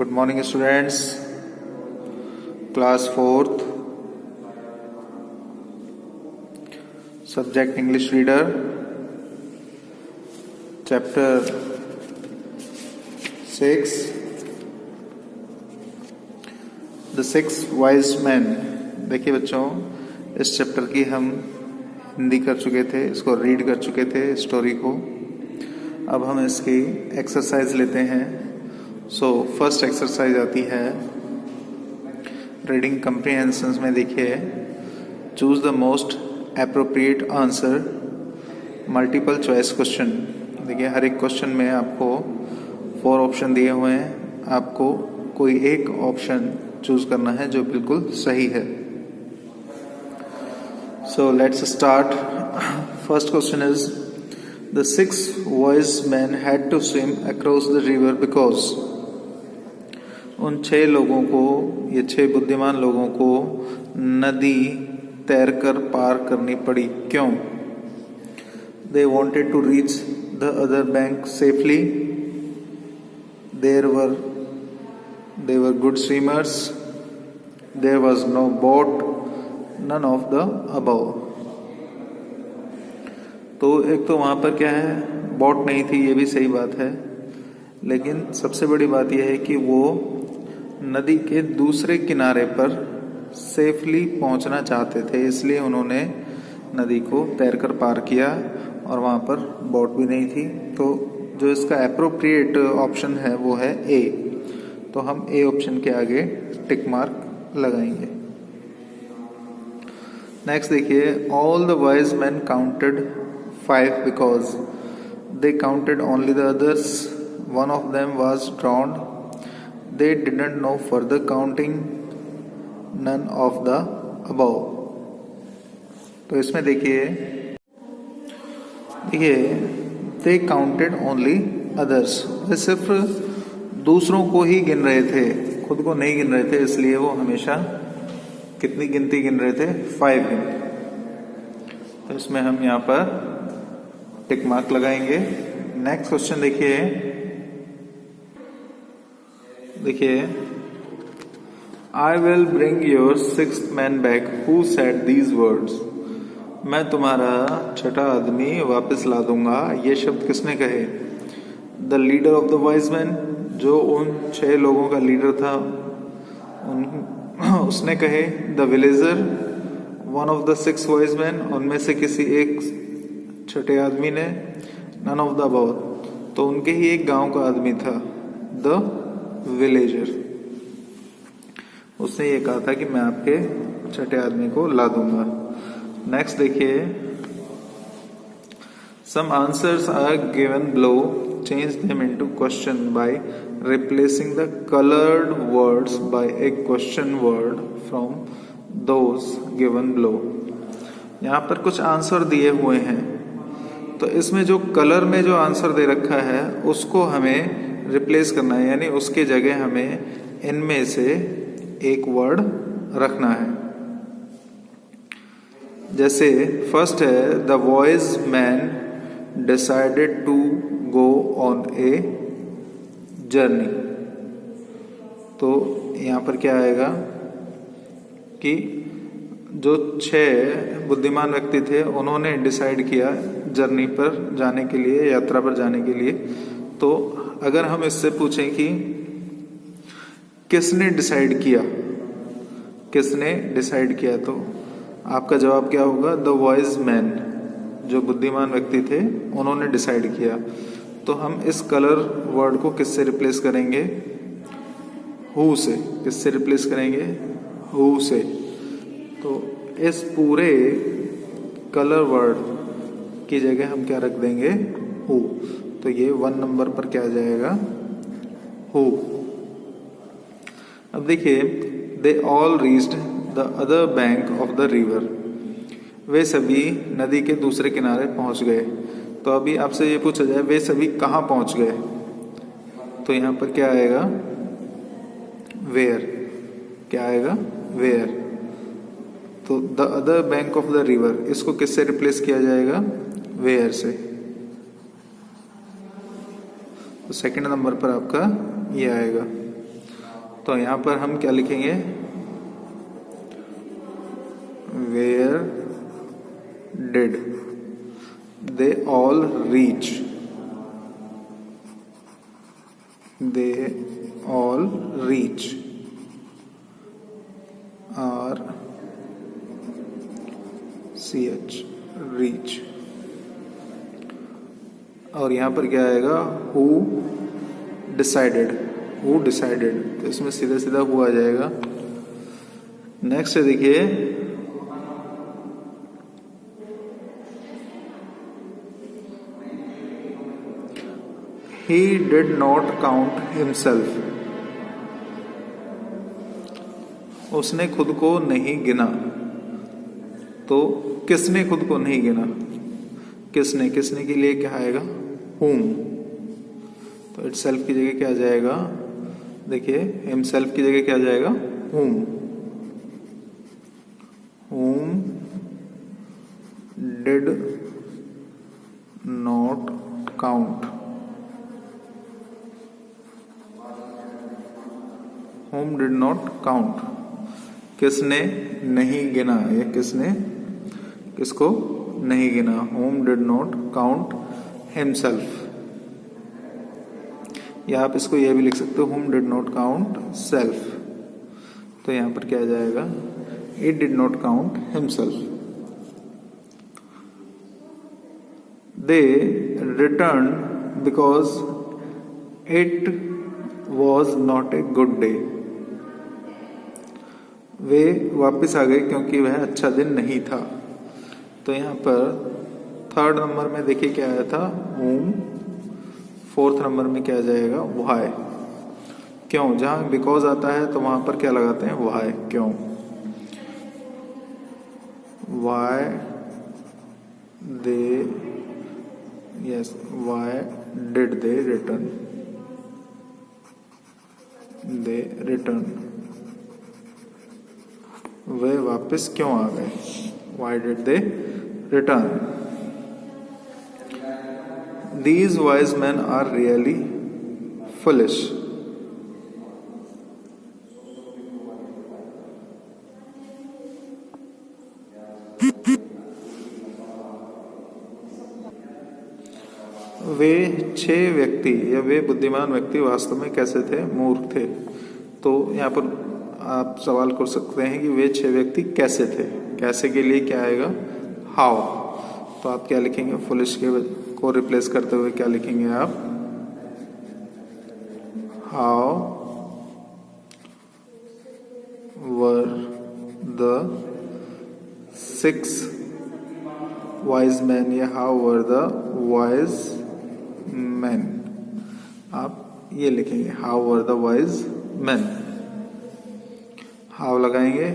Good morning, students. Class 4th, subject English reader, chapter 6, The Six Wise Men. देखिए बच्चों, इस chapter की हम हिंदी कर चुके थे, इसको रीड कर चुके थे स्टोरी को. अब हम इसकी एक्सरसाइज लेते हैं. फर्स्ट एक्सरसाइज आती है रीडिंग कंप्रीहेंशन में. देखिए, choose the most appropriate answer, multiple choice question. देखिए, हर एक क्वेश्चन में आपको 4 ऑप्शन दिए हुए हैं. आपको कोई एक ऑप्शन चूज करना है जो बिल्कुल सही है. So let's start. First question is, the 6 wise men had to swim across the river because. उन 6 लोगों को, ये 6 बुद्धिमान लोगों को नदी तैरकर पार करनी पड़ी. क्यों? They wanted to reach the other bank safely. They were good swimmers. There was no boat. None of the above. तो एक तो वहाँ पर क्या है, बोट नहीं थी, ये भी सही बात है. लेकिन सबसे बड़ी बात यह है कि वो नदी के दूसरे किनारे पर सेफली पहुँचना चाहते थे, इसलिए उन्होंने नदी को तैरकर पार किया. और वहाँ पर बोट भी नहीं थी. तो जो इसका एप्रोप्रिएट ऑप्शन है वो है ए. तो हम ए ऑप्शन के आगे टिक मार्क लगाएंगे. नेक्स्ट देखिए, all the wise man counted 5 because they counted only the others. One of them was drowned. They didn't know further counting. None of the above. तो इसमें देखिए they counted only others. वे सिर्फ दूसरों को ही गिन रहे थे, खुद को नहीं गिन रहे थे. इसलिए वो हमेशा कितनी गिनती गिन रहे थे? 5 गिनती. तो इसमें हम यहाँ पर टिक मार्क लगाएंगे. नेक्स्ट क्वेश्चन देखिए, I will bring your 6th man back who said these words. मैं तुम्हारा 6ठा आदमी वापस ला दूंगा. ये शब्द किसने कहे? The leader of the wise man, जो उन 6 लोगों का लीडर था, उसने कहे. The villager, one of the 6 wise man, उनमें से किसी एक 6ठे आदमी ने. नन ऑफ द अबव, तो उनके ही एक गांव का आदमी था, द विलेजर. उसने ये कहा था कि मैं आपके 6ठे आदमी को ला दूंगा. नेक्स्ट देखिए, some answers are given below. Change them into question by replacing the coloured words by a question word from those given below. यहाँ पर कुछ आंसर दिए हुए हैं, तो इसमें जो कलर में जो आंसर दे रखा है उसको हमें रिप्लेस करना है, यानी उसके जगह हमें इनमें से एक वर्ड रखना है. जैसे फर्स्ट है, the wise man decided to go on a journey. तो यहाँ पर क्या आएगा कि जो 6 बुद्धिमान व्यक्ति थे उन्होंने डिसाइड किया जर्नी पर जाने के लिए, यात्रा पर जाने के लिए. तो अगर हम इससे पूछें कि किसने डिसाइड किया, तो आपका जवाब क्या होगा? द वॉइज मैन, जो बुद्धिमान व्यक्ति थे उन्होंने डिसाइड किया. तो हम इस कलर वर्ड को किससे रिप्लेस करेंगे? हु से. किससे रिप्लेस करेंगे? हु से. तो इस पूरे कलर वर्ड की जगह हम क्या रख देंगे? हु. तो ये 1 नंबर पर क्या आ जाएगा? हु. अब देखिए, they all reached the other bank of the river. वे सभी नदी के दूसरे किनारे पहुंच गए. तो अभी आपसे ये पूछा जाए, वे सभी कहाँ पहुंच गए? तो यहाँ पर क्या आएगा? वेयर. क्या आएगा? वेयर. तो the other bank of the river, इसको किससे रिप्लेस किया जाएगा? वेयर से. तो सेकंड नंबर पर आपका ये आएगा. तो यहां पर हम क्या लिखेंगे, where did they all reach, they all reach, RCH reach. और यहां पर क्या आएगा, हु डिसाइडेड, हु डिसाइडेड, तो इसमें सीधा सीधा हु आ जाएगा। नेक्स्ट देखिए, he did not count himself, उसने खुद को नहीं गिना। तो किसने खुद को नहीं गिना, किसने, किसने के लिए क्या आएगा, whom, तो itself की जगह क्या आ जाएगा, देखिए himself की जगह क्या आ जाएगा, whom, whom did not count, whom did not count, किसने नहीं गिना, या किसने किसको नहीं गिना, whom did not count himself, या आप इसको यह भी लिख सकते हो, whom did not count self, तो यहां पर क्या आ जाएगा, it did not count himself। They returned because it was not a good day, वे वापस आ गए क्योंकि वह अच्छा दिन नहीं था। तो यहाँ पर थर्ड नंबर में देखिए क्या आया था, whom, फोर्थ नंबर में क्या आ जाएगा, why, क्यों, जहां बिकॉज आता है तो वहां पर क्या लगाते हैं, why, क्यों, why they, yes, why did they return, they return, वे वापस क्यों आ गए, why did they return। These wise men are really foolish, वे 6 व्यक्ति या वे बुद्धिमान व्यक्ति वास्तव में कैसे थे, मूर्ख थे। तो यहाँ पर आप सवाल कर सकते हैं कि वे 6 व्यक्ति कैसे थे, कैसे के लिए क्या आएगा, हाउ, तो आप क्या लिखेंगे, फुलिश के को रिप्लेस करते हुए क्या लिखेंगे आप, how were the 6 wise man, या how were the wise man, आप ये लिखेंगे, how were the wise man, how लगाएंगे,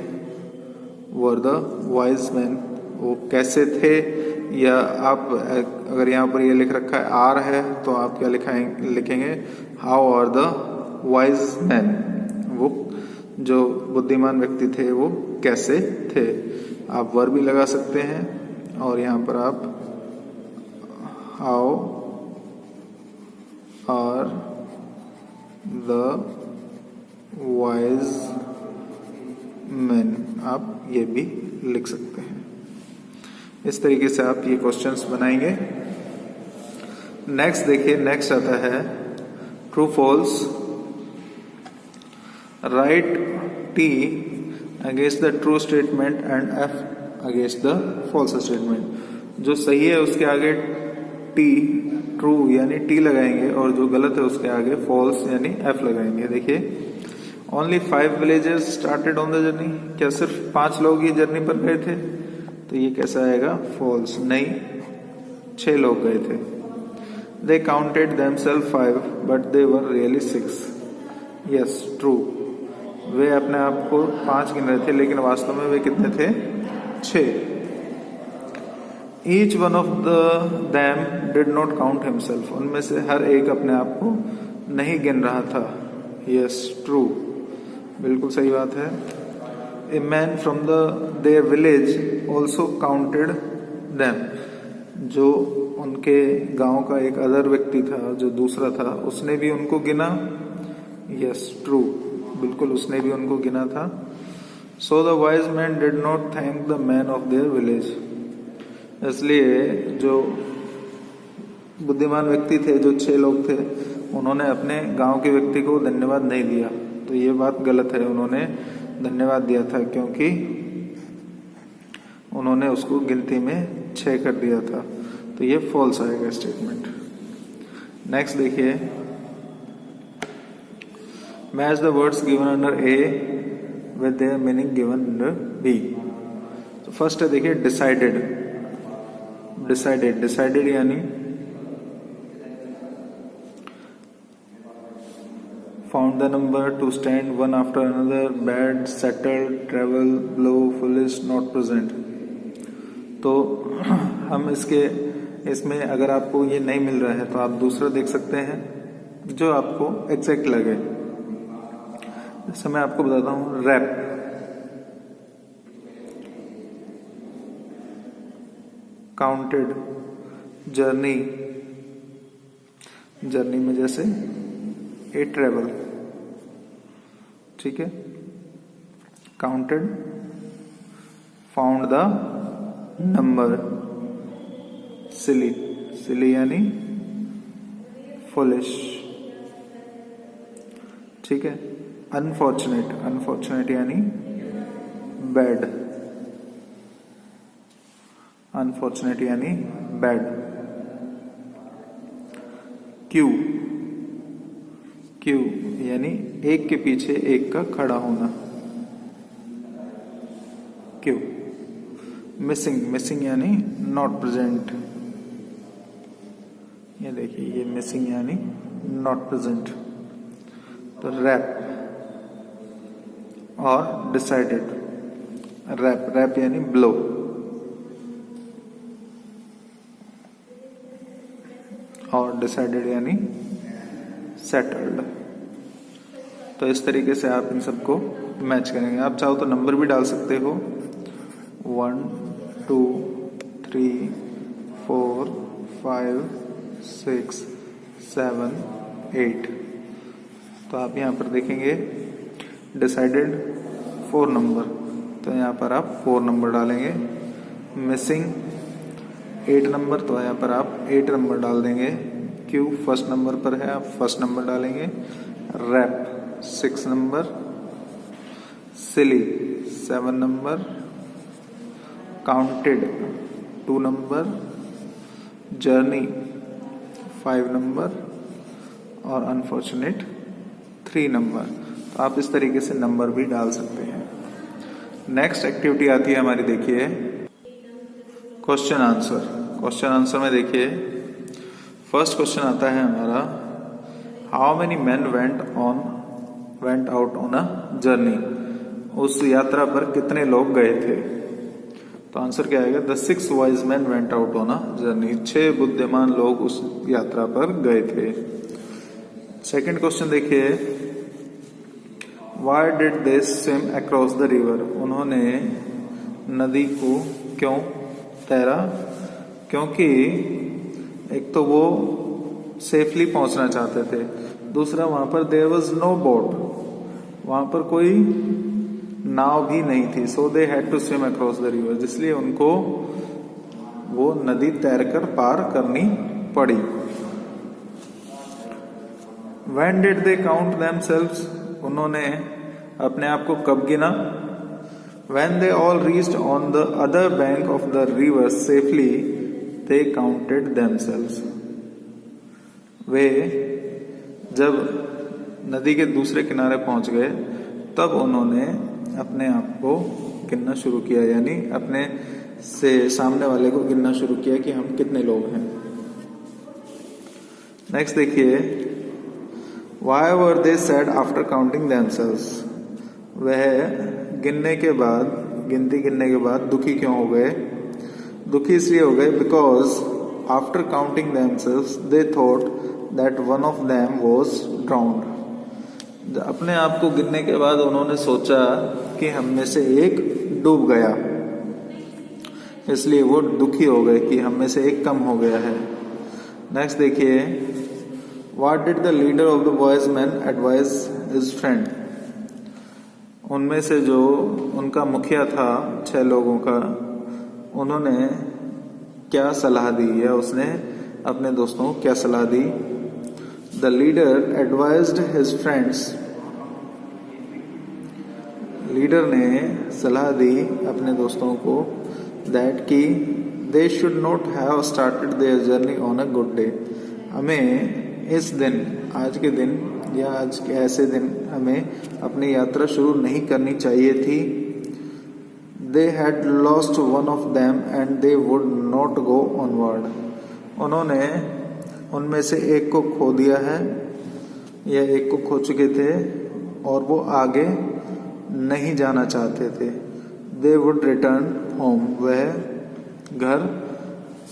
वर द वाइज मैन, वो कैसे थे, या आप अगर यहाँ पर ये लिख रखा है आर है तो आप क्या लिखेंगे, how are the wise man, वो जो बुद्धिमान व्यक्ति थे वो कैसे थे। आप वर भी लगा सकते हैं और यहाँ पर आप how are the wise man, आप ये भी लिख सकते हैं। इस तरीके से आप ये क्वेश्चंस बनाएंगे। नेक्स्ट देखिए, नेक्स्ट आता है true false, write T against the true statement and F against the false statement. जो सही है उसके आगे टी, ट्रू यानी टी लगाएंगे, और जो गलत है उसके आगे फॉल्स यानी एफ लगाएंगे। देखिए, only 5 villagers started on the journey, क्या सिर्फ 5 लोग ही जर्नी पर गए थे, तो ये कैसा आएगा, फॉल्स, नहीं 6 लोग गए थे। They counted themselves 5 but they were really 6, yes true, वे अपने आप को 5 गिन रहे थे लेकिन वास्तव में वे कितने थे, 6। Each one of them did not count himself, उनमें से हर एक अपने आप को नहीं गिन रहा था, यस ट्रू, बिल्कुल सही बात है। A man from their village also counted them, जो उनके गांव का एक अदर व्यक्ति था, जो दूसरा था, उसने भी उनको गिना, यस ट्रू, बिल्कुल उसने भी उनको गिना था। So the wise man did not thank the man of their village, इसलिए जो बुद्धिमान व्यक्ति थे, जो 6 लोग थे, उन्होंने अपने गांव के व्यक्ति को धन्यवाद नहीं दिया। तो ये बात गलत है, उन्होंने धन्यवाद दिया था क्योंकि उन्होंने उसको गिनती में 6 कर दिया था। तो ये फॉल्स आएगा स्टेटमेंट। नेक्स्ट देखिए, match the words given under A with their meaning given under B. तो फर्स्ट है देखिए डिसाइडेड। डिसाइडेड डिसाइडेड यानी found the number to stand one after another, bad, settled, travel, blow, foolish, not present। तो हम इसमें अगर आपको ये नहीं मिल रहा है तो आप दूसरा देख सकते हैं जो आपको एग्जैक्ट लगे। जैसे मैं आपको बताता हूँ रैप, काउंटेड, जर्नी, जर्नी में जैसे ए ट्रेवल, ठीक है, काउंटेड, फाउंड द नंबर, सिली, सिली यानी फुलिश, ठीक है, अनफॉर्चुनेट, अनफॉर्चुनेट यानी बैड, अनफॉर्चुनेट यानी बैड, क्यू, क्यू यानी एक के पीछे एक का खड़ा होना, क्यू, मिसिंग, मिसिंग यानी नॉट प्रेजेंट, ये देखिए ये मिसिंग यानी नॉट प्रेजेंट। तो रैप और डिसाइडेड, रैप, रैप यानी ब्लो, और डिसाइडेड यानी सेटल्ड। तो इस तरीके से आप इन सबको मैच करेंगे। आप चाहो तो नंबर भी डाल सकते हो, 1 2 3 4 5 6 7 8। तो आप यहाँ पर देखेंगे डिसाइडेड 4 नंबर, तो यहाँ पर आप 4 नंबर डालेंगे। मिसिंग 8 नंबर, तो यहाँ पर आप 8 नंबर डाल देंगे। क्यू फर्स्ट नंबर पर है, आप फर्स्ट नंबर डालेंगे। रैप 6 नंबर, सिली 7 number, counted 2 number, journey 5 number और अनफॉर्चुनेट 3 नंबर। तो आप इस तरीके से नंबर भी डाल सकते हैं। नेक्स्ट एक्टिविटी आती है हमारी, देखिए क्वेश्चन आंसर। क्वेश्चन आंसर में देखिए फर्स्ट क्वेश्चन आता है हमारा, how many man went out on a journey. उस यात्रा पर कितने लोग गए थे। तो आंसर क्या आएगा, the 6 wise man went out on a journey. 6 बुद्धिमान लोग उस यात्रा पर गए थे। सेकंड क्वेश्चन देखिए, why did they swim across the river. उन्होंने नदी को क्यों तैरा, क्योंकि एक तो वो सेफली पहुंचना चाहते थे, दूसरा वहां पर देयर वाज नो बोट, वहां पर कोई नाव भी नहीं थी। So they had to swim across the river, इसलिए उनको वो नदी तैरकर पार करनी पड़ी। When did they count themselves? उन्होंने अपने आप को कब गिना। When they all reached on the other bank of the river safely, they counted themselves. वे जब नदी के दूसरे किनारे पहुंच गए तब उन्होंने अपने आप को गिनना शुरू किया, यानी अपने से सामने वाले को गिनना शुरू किया कि हम कितने लोग हैं। नेक्स्ट देखिए, Why were they sad after counting themselves? वह गिनती गिनने के बाद दुखी क्यों हो गए। दुखी इसलिए हो गए because after counting themselves they thought that one of them was drowned. अपने आप को गिनने के बाद उन्होंने सोचा कि हम में से एक डूब गया, इसलिए वो दुखी हो गए कि हम में से एक कम हो गया है। नेक्स्ट देखिए, What did the leader of the wise men advise his friend? उनमें से जो उनका मुखिया था 6 लोगों का, उन्होंने क्या सलाह दी या उसने अपने दोस्तों को क्या सलाह दी? The leader advised his friends, leader ने सलाह दी अपने दोस्तों को दैट कि they should not have started their journey on a good day, हमें इस दिन, आज के दिन या आज के ऐसे दिन हमें अपनी यात्रा शुरू नहीं करनी चाहिए थी। They had lost one of them and they would not go onward, उन्होंने उनमें से एक को खो दिया है या एक को खो चुके थे और वो आगे नहीं जाना चाहते थे। दे वुड रिटर्न होम, वह घर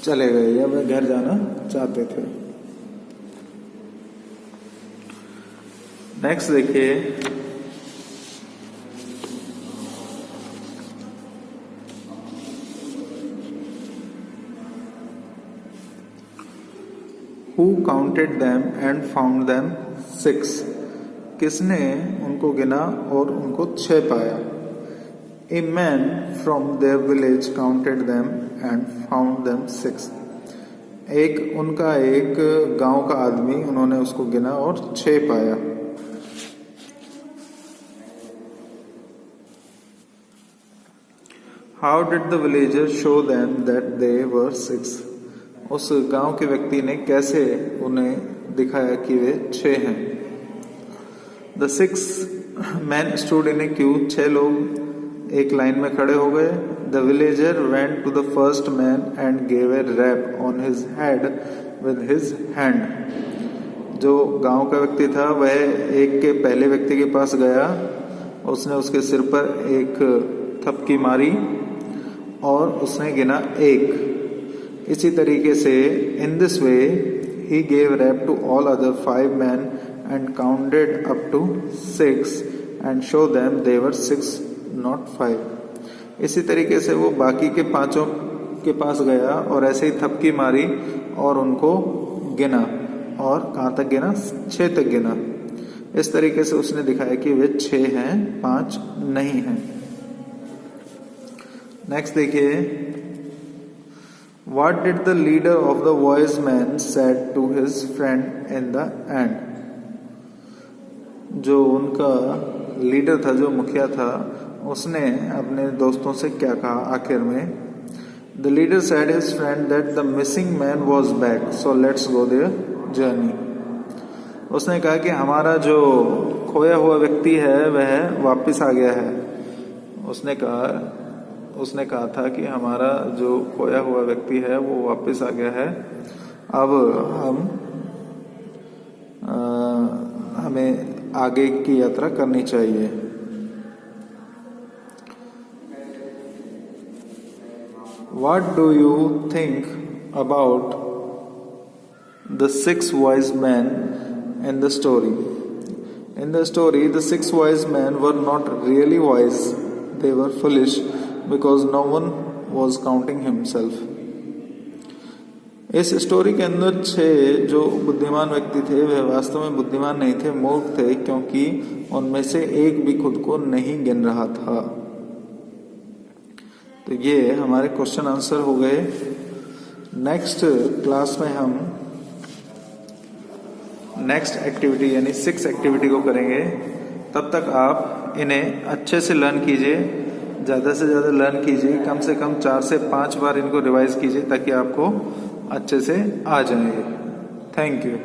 चले गए या वह घर जाना चाहते थे। नेक्स्ट देखिए, Who counted them and found them 6, किसने उनको गिना और उनको 6 पाया? A man from their village counted them and found them 6, उनका एक गांव का आदमी, उन्होंने उसको गिना और 6 पाया। How did the villagers show them that they were 6, उस गांव के व्यक्ति ने कैसे उन्हें दिखाया कि वे 6 हैं? The 6 men stood in a queue, 6 लोग एक लाइन में खड़े हो गए। The villager went to the first man and gave a rap on his head with his hand, जो गांव का व्यक्ति था वह एक के पहले व्यक्ति के पास गया, उसने उसके सिर पर एक थपकी मारी और उसने गिना 1। इसी तरीके से in this way he gave wrap to all other 5 men and counted up to 6 and show them they were 6 not 5। इसी तरीके से वो बाकी के 5 के पास गया और ऐसे ही थपकी मारी और उनको गिना, और कहाँ तक गिना? 6 तक गिना। इस तरीके से उसने दिखाया कि वे 6 हैं, 5 नहीं हैं। नेक्स्ट देखिए, What did the leader of the wise men said to his friend in the end? जो उनका लीडर था, जो मुखिया था, उसने अपने दोस्तों से क्या कहा आखिर में? The leader said his friend that the missing man was back, so let's go their journey। उसने कहा कि हमारा जो खोया हुआ व्यक्ति है वह वापस आ गया है। उसने कहा था कि हमारा जो खोया हुआ व्यक्ति है वो वापस आ गया है, अब हमें आगे की यात्रा करनी चाहिए। What do you think about the 6 wise men in the story? In the story, the 6 wise men were not really wise, they were foolish because no one was counting himself। इस स्टोरी के अंदर 6 जो बुद्धिमान व्यक्ति थे वह वास्तव में बुद्धिमान नहीं थे, मूर्ख थे, क्योंकि उनमें से एक भी खुद को नहीं गिन रहा था। तो ये हमारे क्वेश्चन आंसर हो गए। नेक्स्ट क्लास में हम नेक्स्ट एक्टिविटी यानी 6 एक्टिविटी को करेंगे। तब तक आप इन्हें अच्छे से लर्न कीजिए, ज़्यादा से ज़्यादा लर्न कीजिए, कम से कम 4 से 5 बार इनको रिवाइज कीजिए ताकि आपको अच्छे से आ जाए। Thank you.